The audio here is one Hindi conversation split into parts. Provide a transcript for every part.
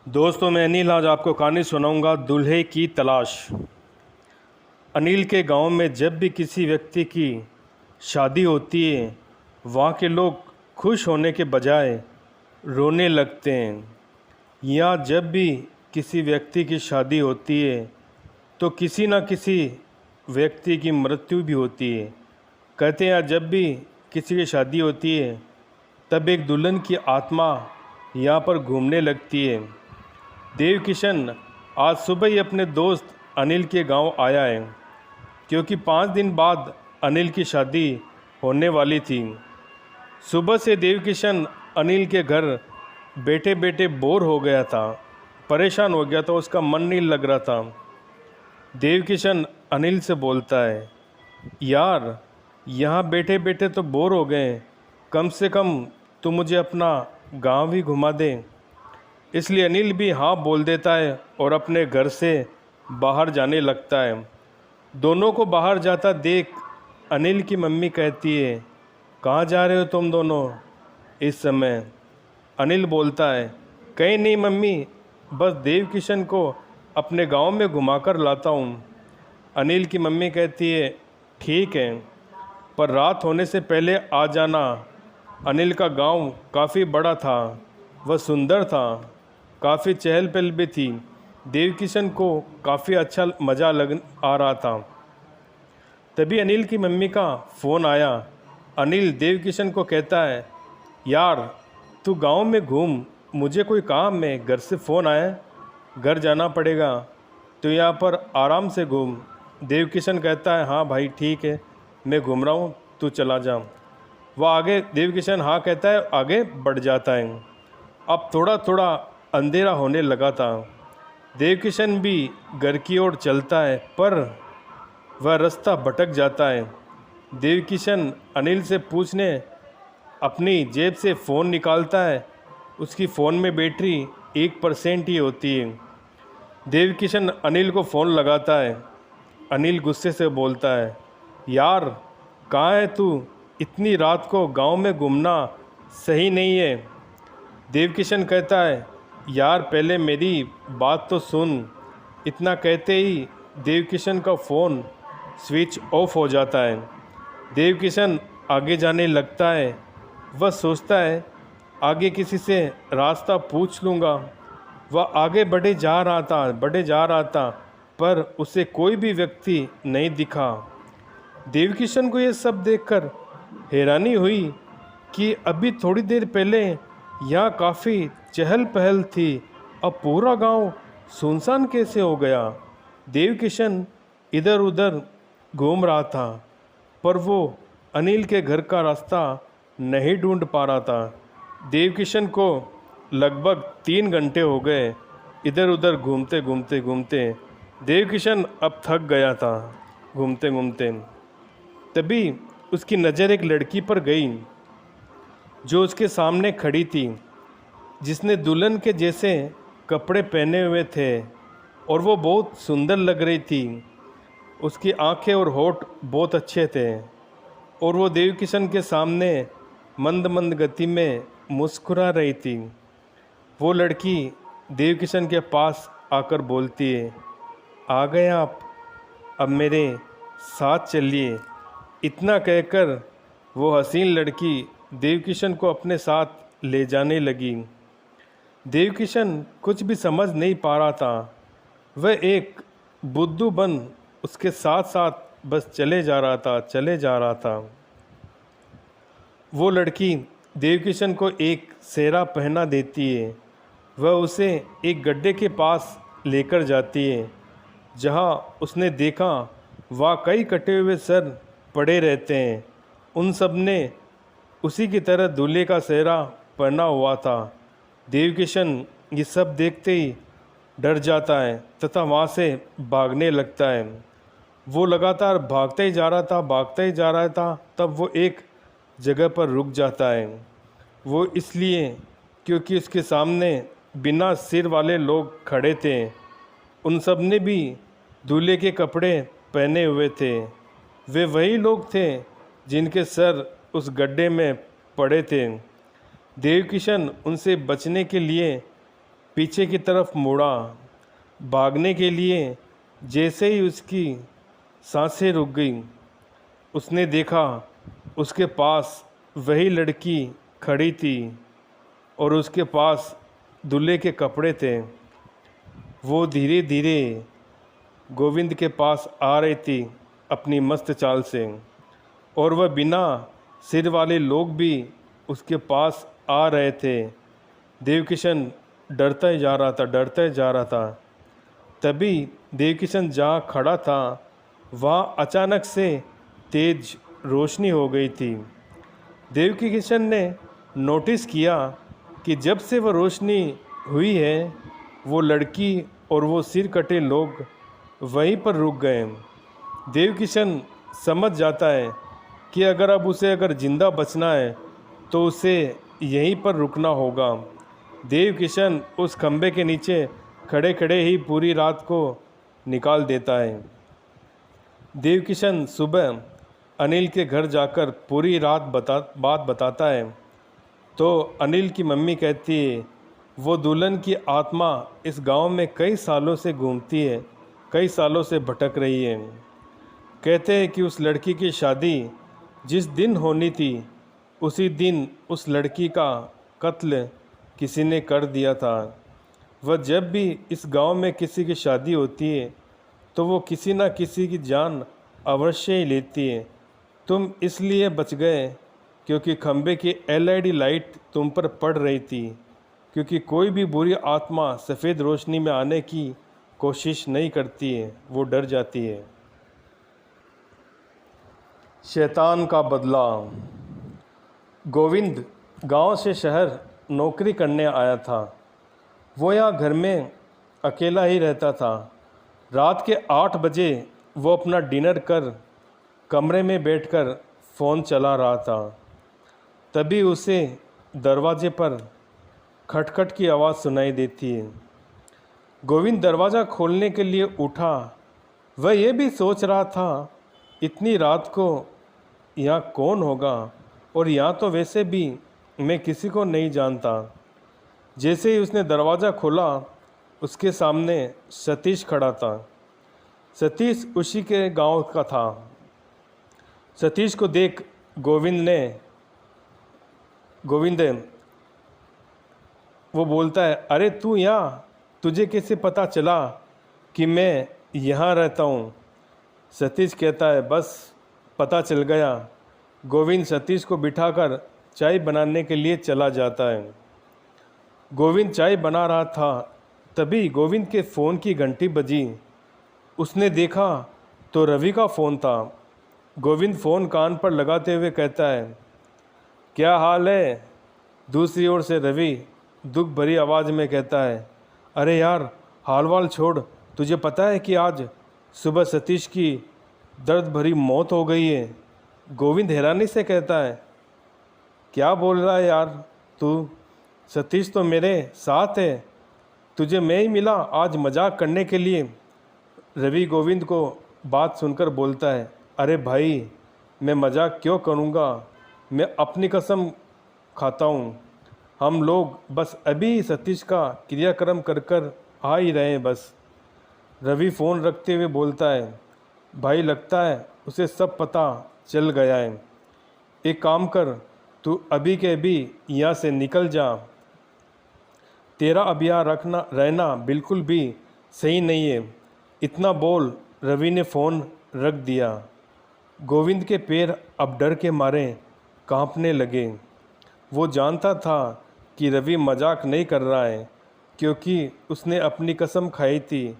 दोस्तों, मैं अनिल आज आपको कहानी सुनाऊंगा दूल्हे की तलाश। अनिल के गांव में जब भी किसी व्यक्ति की शादी होती है, वहाँ के लोग खुश होने के बजाय रोने लगते हैं। या जब भी किसी व्यक्ति की शादी होती है तो किसी न किसी व्यक्ति की मृत्यु भी होती है। कहते हैं जब भी किसी की शादी होती है तब एक दुल्हन की आत्मा यहाँ पर घूमने लगती है। देव किशन आज सुबह ही अपने दोस्त अनिल के गांव आया है, क्योंकि 5 दिन बाद अनिल की शादी होने वाली थी। सुबह से देव किशन अनिल के घर बैठे बैठे बोर हो गया था, परेशान हो गया था, उसका मन नहीं लग रहा था। देव किशन अनिल से बोलता है, यार यहाँ बैठे बैठे तो बोर हो गए, कम से कम तू मुझे अपना गांव भी घुमा दे। इसलिए अनिल भी हाँ बोल देता है और अपने घर से बाहर जाने लगता है। दोनों को बाहर जाता देख अनिल की मम्मी कहती है, कहाँ जा रहे हो तुम दोनों इस समय? अनिल बोलता है, कहीं नहीं मम्मी, बस देव किशन को अपने गांव में घुमाकर लाता हूँ। अनिल की मम्मी कहती है, ठीक है, पर रात होने से पहले आ जाना। अनिल का गांव काफ़ी बड़ा था, वह सुंदर था, काफ़ी चहल पहल भी थी। देव किशन को काफ़ी अच्छा मज़ा लग आ रहा था। तभी अनिल की मम्मी का फ़ोन आया। अनिल देव किशन को कहता है, यार तू गांव में घूम, मुझे कोई काम है, घर से फ़ोन आया, घर जाना पड़ेगा, तो यहाँ पर आराम से घूम। देव किशन कहता है, हाँ भाई ठीक है, मैं घूम रहा हूँ, तू चला जा। वह आगे देव किशन हाँ कहता है, आगे बढ़ जाता है। अब थोड़ा थोड़ा अंधेरा होने लगा था। देव किशन भी घर की ओर चलता है, पर वह रास्ता भटक जाता है। देव किशन अनिल से पूछने अपनी जेब से फ़ोन निकालता है। उसकी फ़ोन में बैटरी 1% ही होती है। देव किशन अनिल को फ़ोन लगाता है। अनिल गुस्से से बोलता है, यार कहाँ है तू? इतनी रात को गांव में घूमना सही नहीं है। देव किशन कहता है, यार पहले मेरी बात तो सुन। इतना कहते ही देव किशन का फ़ोन स्विच ऑफ हो जाता है। देव किशन आगे जाने लगता है। वह सोचता है, आगे किसी से रास्ता पूछ लूँगा। वह आगे बढ़े जा रहा था, पर उसे कोई भी व्यक्ति नहीं दिखा। देव किशन को यह सब देखकर हैरानी हुई कि अभी थोड़ी देर पहले यहाँ काफ़ी चहल पहल थी, अब पूरा गांव सुनसान कैसे हो गया? देव किशन इधर उधर घूम रहा था, पर वो अनिल के घर का रास्ता नहीं ढूंढ पा रहा था। देव किशन को लगभग 3 घंटे हो गए इधर उधर घूमते। देव किशन अब थक गया था घूमते घूमते। तभी उसकी नज़र एक लड़की पर गई जो उसके सामने खड़ी थी, जिसने दुल्हन के जैसे कपड़े पहने हुए थे और वो बहुत सुंदर लग रही थी। उसकी आंखें और होठ बहुत अच्छे थे और वो देव किशन के सामने मंद मंद गति में मुस्कुरा रही थी। वो लड़की देव किशन के पास आकर बोलती है, आ गए आप, अब मेरे साथ चलिए। इतना कहकर वो हसीन लड़की देव किशन को अपने साथ ले जाने लगी। देव किशन कुछ भी समझ नहीं पा रहा था। वह एक बुद्धू बन उसके साथ साथ बस चले जा रहा था। वो लड़की देव किशन को एक सेहरा पहना देती है। वह उसे एक गड्ढे के पास लेकर जाती है, जहाँ उसने देखा वहाँ कई कटे हुए सर पड़े रहते हैं। उन सब ने उसी की तरह दूल्हे का सेहरा पहना हुआ था। देव किशन ये सब देखते ही डर जाता है तथा वहाँ से भागने लगता है। वो लगातार भागता ही जा रहा था। तब वो एक जगह पर रुक जाता है। वो इसलिए क्योंकि उसके सामने बिना सिर वाले लोग खड़े थे। उन सब ने भी दूल्हे के कपड़े पहने हुए थे। वे वही लोग थे जिनके सर उस गड्ढे में पड़े थे। देव किशन उनसे बचने के लिए पीछे की तरफ मुड़ा। भागने के लिए जैसे ही उसकी सांसें रुक गई, उसने देखा उसके पास वही लड़की खड़ी थी और उसके पास दूल्हे के कपड़े थे। वो धीरे धीरे गोविंद के पास आ रही थी अपनी मस्त चाल से, और वह बिना सिर वाले लोग भी उसके पास आ रहे थे। देवकिशन डरता ही जा रहा था, डरता ही जा रहा था। तभी देवकिशन जहाँ खड़ा था वहाँ अचानक से तेज रोशनी हो गई थी। देवकिशन ने नोटिस किया कि जब से वह रोशनी हुई है, वो लड़की और वो सिर कटे लोग वहीं पर रुक गए। देवकिशन समझ जाता है कि अब उसे ज़िंदा बचना है तो उसे यहीं पर रुकना होगा। देवकिशन उस खंबे के नीचे खड़े खड़े ही पूरी रात को निकाल देता है। देवकिशन सुबह अनिल के घर जाकर पूरी रात बात बताता है तो अनिल की मम्मी कहती है वो दुल्हन की आत्मा इस गांव में कई सालों से घूमती है, कई सालों से भटक रही है। कहते हैं कि उस लड़की की शादी जिस दिन होनी थी उसी दिन उस लड़की का कत्ल किसी ने कर दिया था। वह जब भी इस गांव में किसी की शादी होती है तो वो किसी न किसी की जान अवश्य ही लेती है। तुम इसलिए बच गए क्योंकि खंबे की LED लाइट तुम पर पड़ रही थी, क्योंकि कोई भी बुरी आत्मा सफ़ेद रोशनी में आने की कोशिश नहीं करती है, वो डर जाती है। शैतान का बदला। गोविंद गांव से शहर नौकरी करने आया था। वो यहाँ घर में अकेला ही रहता था। रात के 8 बजे वो अपना डिनर कर कमरे में बैठकर फ़ोन चला रहा था। तभी उसे दरवाजे पर खटखट की आवाज़ सुनाई देती है। गोविंद दरवाज़ा खोलने के लिए उठा। वह यह भी सोच रहा था इतनी रात को यहाँ कौन होगा, और यहाँ तो वैसे भी मैं किसी को नहीं जानता। जैसे ही उसने दरवाज़ा खोला उसके सामने सतीश खड़ा था। सतीश उसी के गांव का था। सतीश को देख गोविंद वो बोलता है, अरे तू यहाँ, तुझे कैसे पता चला कि मैं यहाँ रहता हूँ? सतीश कहता है, बस पता चल गया। गोविंद सतीश को बिठाकर चाय बनाने के लिए चला जाता है। गोविंद चाय बना रहा था, तभी गोविंद के फ़ोन की घंटी बजी। उसने देखा तो रवि का फ़ोन था। गोविंद फ़ोन कान पर लगाते हुए कहता है, क्या हाल है? दूसरी ओर से रवि दुख भरी आवाज़ में कहता है, अरे यार, हाल वाल छोड़, तुझे पता है कि आज सुबह सतीश की दर्द भरी मौत हो गई है। गोविंद हैरानी से कहता है, क्या बोल रहा है यार तू? सतीश तो मेरे साथ है, तुझे मैं ही मिला आज मजाक करने के लिए। रवि गोविंद को बात सुनकर बोलता है, अरे भाई, मैं मजाक क्यों करूँगा, मैं अपनी कसम खाता हूँ। हम लोग बस अभी सतीश का क्रियाक्रम कर कर आ ही रहे हैं बस। रवि फ़ोन रखते हुए बोलता है, भाई लगता है उसे सब पता चल गया है। एक काम कर, तू अभी के अभी यहाँ से निकल जा। तेरा अब यहाँ रहना बिल्कुल भी सही नहीं है। इतना बोल रवि ने फ़ोन रख दिया। गोविंद के पैर अब डर के मारे कांपने लगे। वो जानता था कि रवि मजाक नहीं कर रहा है, क्योंकि उसने अपनी कसम खाई थी।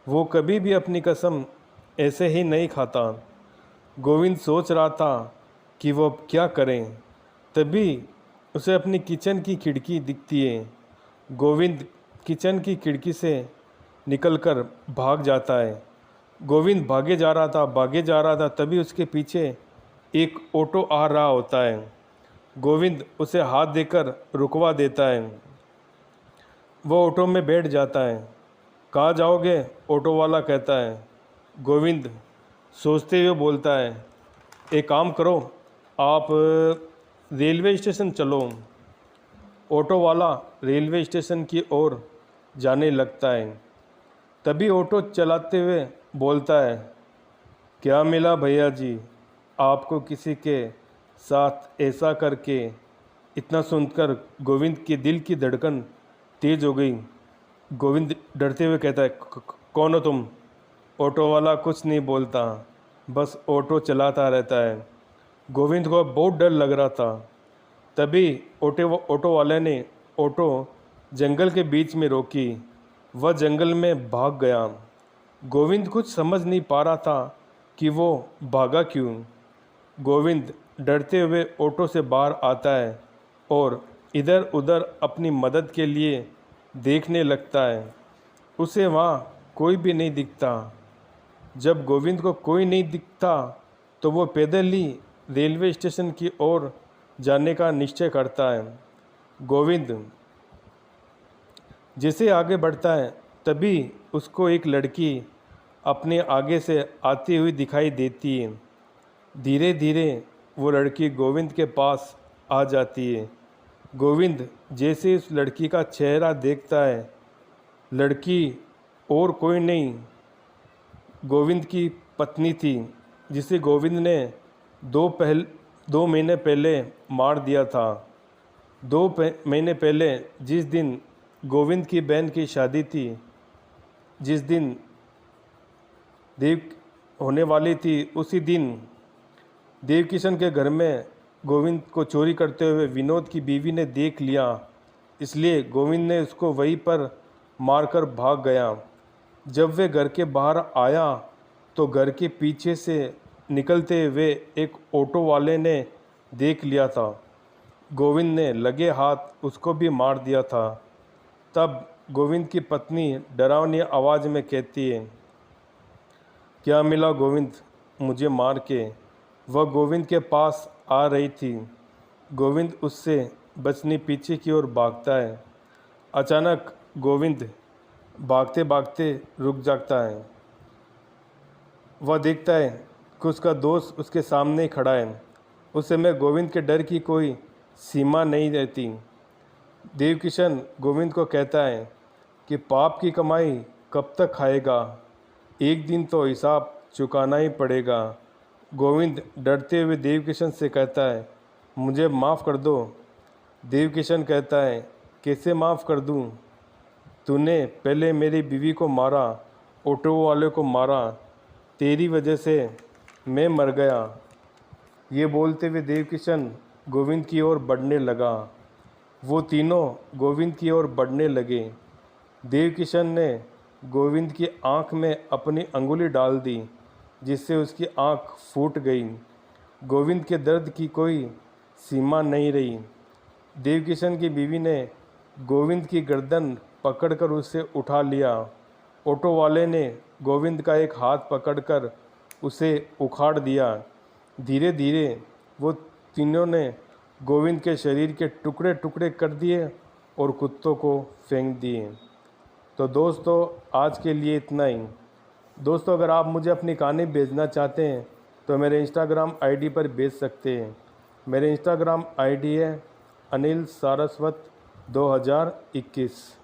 वो कभी भी अपनी कसम ऐसे ही नहीं खाता। गोविंद सोच रहा था कि वो अब क्या करें। तभी उसे अपनी किचन की खिड़की दिखती है। गोविंद किचन की खिड़की से निकलकर भाग जाता है। गोविंद भागे जा रहा था, तभी उसके पीछे एक ऑटो आ रहा होता है। गोविंद उसे हाथ देकर रुकवा देता है। वो ऑटो में बैठ जाता है। कहाँ जाओगे? ऑटो वाला कहता है। गोविंद सोचते हुए बोलता है, एक काम करो, आप रेलवे स्टेशन चलो। ऑटो वाला रेलवे स्टेशन की ओर जाने लगता है। तभी ऑटो चलाते हुए बोलता है, क्या मिला भैया जी, आपको किसी के साथ ऐसा करके? इतना सुनकर गोविंद के दिल की धड़कन तेज हो गई। गोविंद डरते हुए कहता है, कौन हो तुम? ऑटो वाला कुछ नहीं बोलता, बस ऑटो चलाता रहता है। गोविंद को बहुत डर लग रहा था। तभी ऑटो वाले ने ऑटो जंगल के बीच में रोकी। वह जंगल में भाग गया। गोविंद कुछ समझ नहीं पा रहा था कि वो भागा क्यों। गोविंद डरते हुए ऑटो से बाहर आता है और इधर उधर अपनी मदद के लिए देखने लगता है। उसे वहाँ कोई भी नहीं दिखता। जब गोविंद को कोई नहीं दिखता तो वो पैदल ही रेलवे स्टेशन की ओर जाने का निश्चय करता है। गोविंद जैसे आगे बढ़ता है तभी उसको एक लड़की अपने आगे से आती हुई दिखाई देती है। धीरे धीरे वो लड़की गोविंद के पास आ जाती है। गोविंद जैसे उस लड़की का चेहरा देखता है, लड़की और कोई नहीं, गोविंद की पत्नी थी, जिसे गोविंद ने 2 महीने पहले मार दिया था। 2 महीने पहले जिस दिन गोविंद की बहन की शादी थी, जिस दिन देव होने वाली थी, उसी दिन देवकिशन के घर में गोविंद को चोरी करते हुए विनोद की बीवी ने देख लिया। इसलिए गोविंद ने उसको वहीं पर मारकर भाग गया। जब वे घर के बाहर आया तो घर के पीछे से निकलते हुए एक ऑटो वाले ने देख लिया था। गोविंद ने लगे हाथ उसको भी मार दिया था। तब गोविंद की पत्नी डरावनी आवाज़ में कहती है, क्या मिला गोविंद मुझे मार के? वह गोविंद के पास आ रही थी। गोविंद उससे बचने पीछे की ओर भागता है। अचानक गोविंद भागते भागते रुक जाता है। वह देखता है कि उसका दोस्त उसके सामने ही खड़ा है। उस समय गोविंद के डर की कोई सीमा नहीं रहती। देवकिशन गोविंद को कहता है कि पाप की कमाई कब तक खाएगा, एक दिन तो हिसाब चुकाना ही पड़ेगा। गोविंद डरते हुए देवकिशन से कहता है, मुझे माफ़ कर दो। देवकिशन कहता है, कैसे माफ़ कर दूं? तूने पहले मेरी बीवी को मारा, ऑटो वाले को मारा, तेरी वजह से मैं मर गया। ये बोलते हुए देवकिशन गोविंद की ओर बढ़ने लगा। वो तीनों गोविंद की ओर बढ़ने लगे। देवकिशन ने गोविंद की आंख में अपनी अंगुली डाल दी, जिससे उसकी आंख फूट गई। गोविंद के दर्द की कोई सीमा नहीं रही। देवकिशन की बीवी ने गोविंद की गर्दन पकड़कर उसे उठा लिया। ऑटो वाले ने गोविंद का एक हाथ पकड़कर उसे उखाड़ दिया। धीरे धीरे वो तीनों ने गोविंद के शरीर के टुकड़े टुकड़े कर दिए और कुत्तों को फेंक दिए। तो दोस्तों, आज के लिए इतना ही। दोस्तों, अगर आप मुझे अपनी कहानी भेजना चाहते हैं तो मेरे इंस्टाग्राम आईडी पर भेज सकते हैं। मेरे इंस्टाग्राम आईडी है अनिल सारस्वत 2021।